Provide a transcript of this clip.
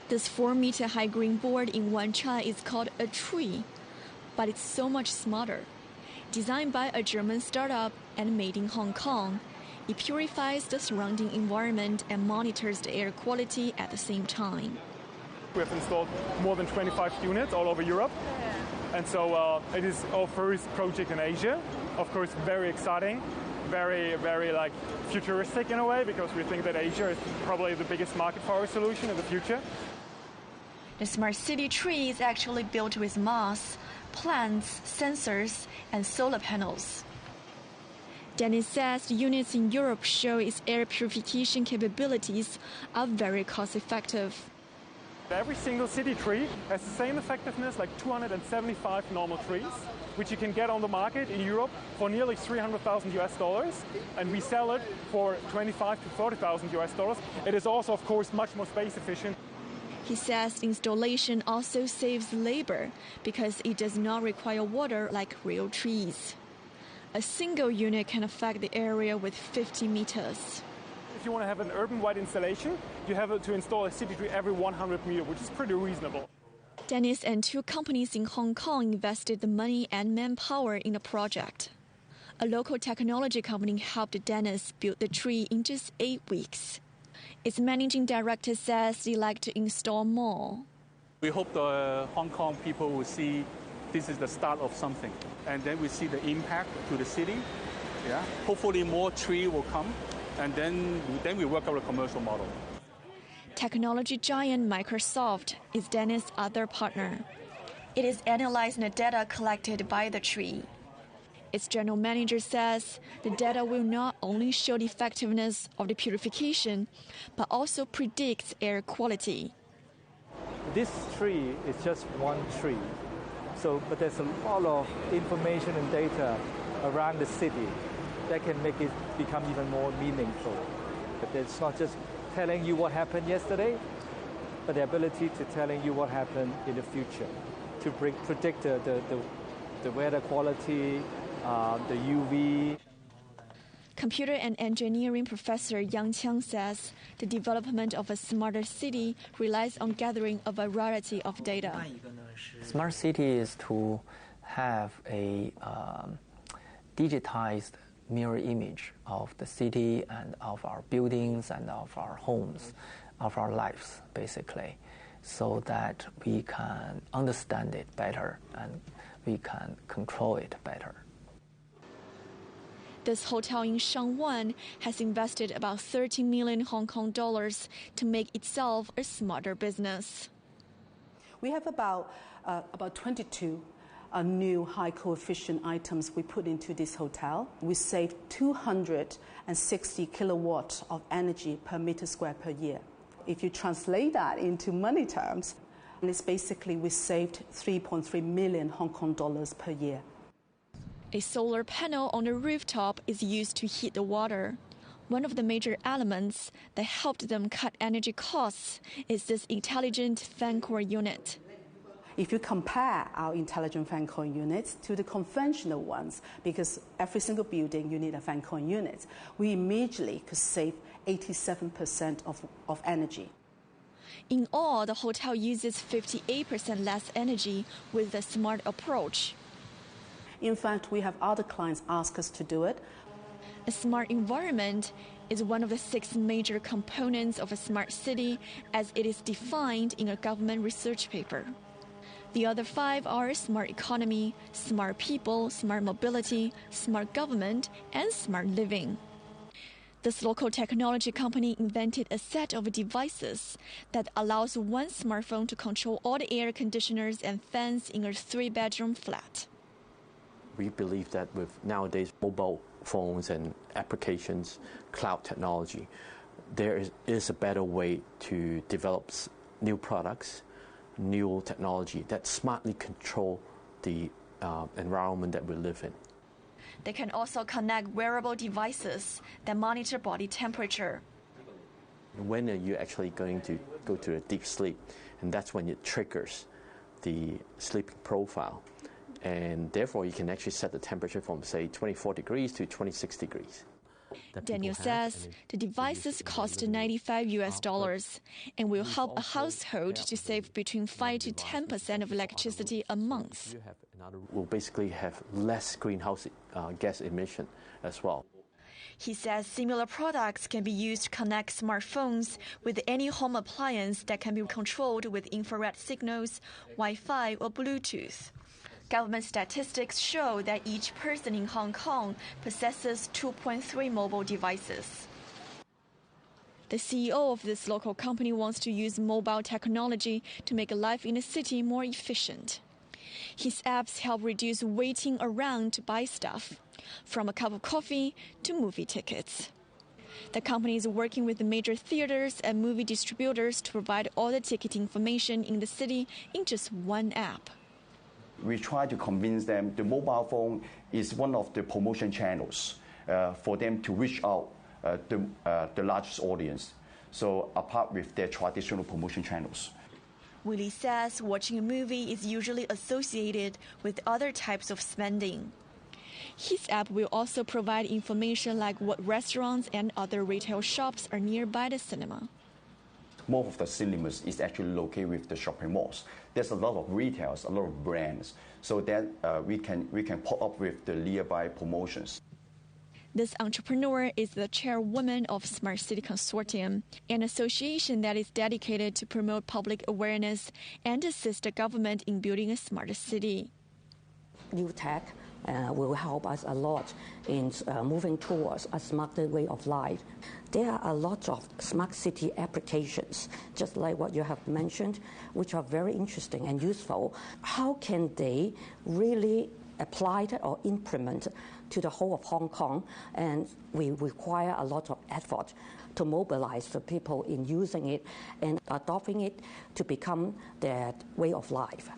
This 4-meter high green board in Wanchai is called a tree, but it's so much smarter. Designed by a German startup and made in Hong Kong, it purifies the surrounding environment and monitors the air quality at the same time. We have installed more than 25 units all over Europe. And so it is our first project in Asia. Of course, very exciting, very futuristic in a way, because we think that Asia is probably the biggest market for our solution in the future. The smart city tree is actually built with mass, plants, sensors, and solar panels. Dennis says the units in Europe show its air purification capabilities are very cost-effective. Every single city tree has the same effectiveness like 275 normal trees, which you can get on the market in Europe for nearly $300,000, and we sell it for $25,000 to $40,000. It is also, of course, much more space efficient. He says installation also saves labor because it does not require water like real trees. A single unit can affect the area with 50 meters. If you want to have an urban-wide installation, you have to install a city tree every 100 meters, which is pretty reasonable. Dennis and 2 companies in Hong Kong invested the money and manpower in the project. A local technology company helped Dennis build the tree in just 8 weeks. Its managing director says they like to install more. We hope the Hong Kong people will see this is the start of something, and then we see the impact to the city. Yeah, hopefully more tree will come, and then we work out a commercial model. Technology giant Microsoft is Dennis' other partner. It is analyzing the data collected by the tree. Its general manager says the data will not only show the effectiveness of the purification, but also predicts air quality. This tree is just one tree. But there's a lot of information and data around the city that can make it become even more meaningful. But it's not just telling you what happened yesterday, but the ability to telling you what happened in the future, to predict the weather quality, the UV. Computer and engineering professor Yang Qiang says the development of a smarter city relies on gathering a variety of data. Smart city is to have a digitized mirror image of the city and of our buildings and of our homes, of our lives, basically, so that we can understand it better and we can control it better. This hotel in Shangwan has invested about 30 million Hong Kong dollars to make itself a smarter business. We have about 22 new high coefficient items we put into this hotel. We saved 260 kilowatts of energy per meter square per year. If you translate that into money terms, it's basically we saved 3.3 million Hong Kong dollars per year. A solar panel on the rooftop is used to heat the water. One of the major elements that helped them cut energy costs is this intelligent fan core unit. If you compare our intelligent fan coil units to the conventional ones, because every single building you need a fan coil unit, we immediately could save 87% of energy. In all, the hotel uses 58% less energy with the smart approach. In fact, we have other clients ask us to do it. A smart environment is one of the 6 major components of a smart city as it is defined in a government research paper. The other 5 are smart economy, smart people, smart mobility, smart government, and smart living. This local technology company invented a set of devices that allows one smartphone to control all the air conditioners and fans in a 3-bedroom flat. We believe that with nowadays mobile phones and applications, cloud technology, there is a better way to develop new products, new technology that smartly control the environment that we live in. They can also connect wearable devices that monitor body temperature. When are you actually going to go to a deep sleep? And that's when it triggers the sleeping profile. And therefore, you can actually set the temperature from, say, 24 degrees to 26 degrees. Daniel says the devices cost $95 and will help a household to save between 5 to 10% of electricity a month. We'll basically have less greenhouse gas emission as well. He says similar products can be used to connect smartphones with any home appliance that can be controlled with infrared signals, Wi-Fi, or Bluetooth. Government statistics show that each person in Hong Kong possesses 2.3 mobile devices. The CEO of this local company wants to use mobile technology to make life in the city more efficient. His apps help reduce waiting around to buy stuff, from a cup of coffee to movie tickets. The company is working with the major theaters and movie distributors to provide all the ticket information in the city in just one app. We try to convince them the mobile phone is one of the promotion channels for them to reach out the largest audience, so apart with their traditional promotion channels. Willie says watching a movie is usually associated with other types of spending. His app will also provide information like what restaurants and other retail shops are nearby the cinema. Most of the cinemas is actually located with the shopping malls. There's a lot of retailers, a lot of brands, so that we can pop up with the nearby promotions. This entrepreneur is the chairwoman of Smart City Consortium, an association that is dedicated to promote public awareness and assist the government in building a smarter city. New tech will help us a lot in moving towards a smarter way of life. There are a lot of smart city applications, just like what you have mentioned, which are very interesting and useful. How can they really apply it or implement to the whole of Hong Kong? And we require a lot of effort to mobilize the people in using it and adopting it to become their way of life.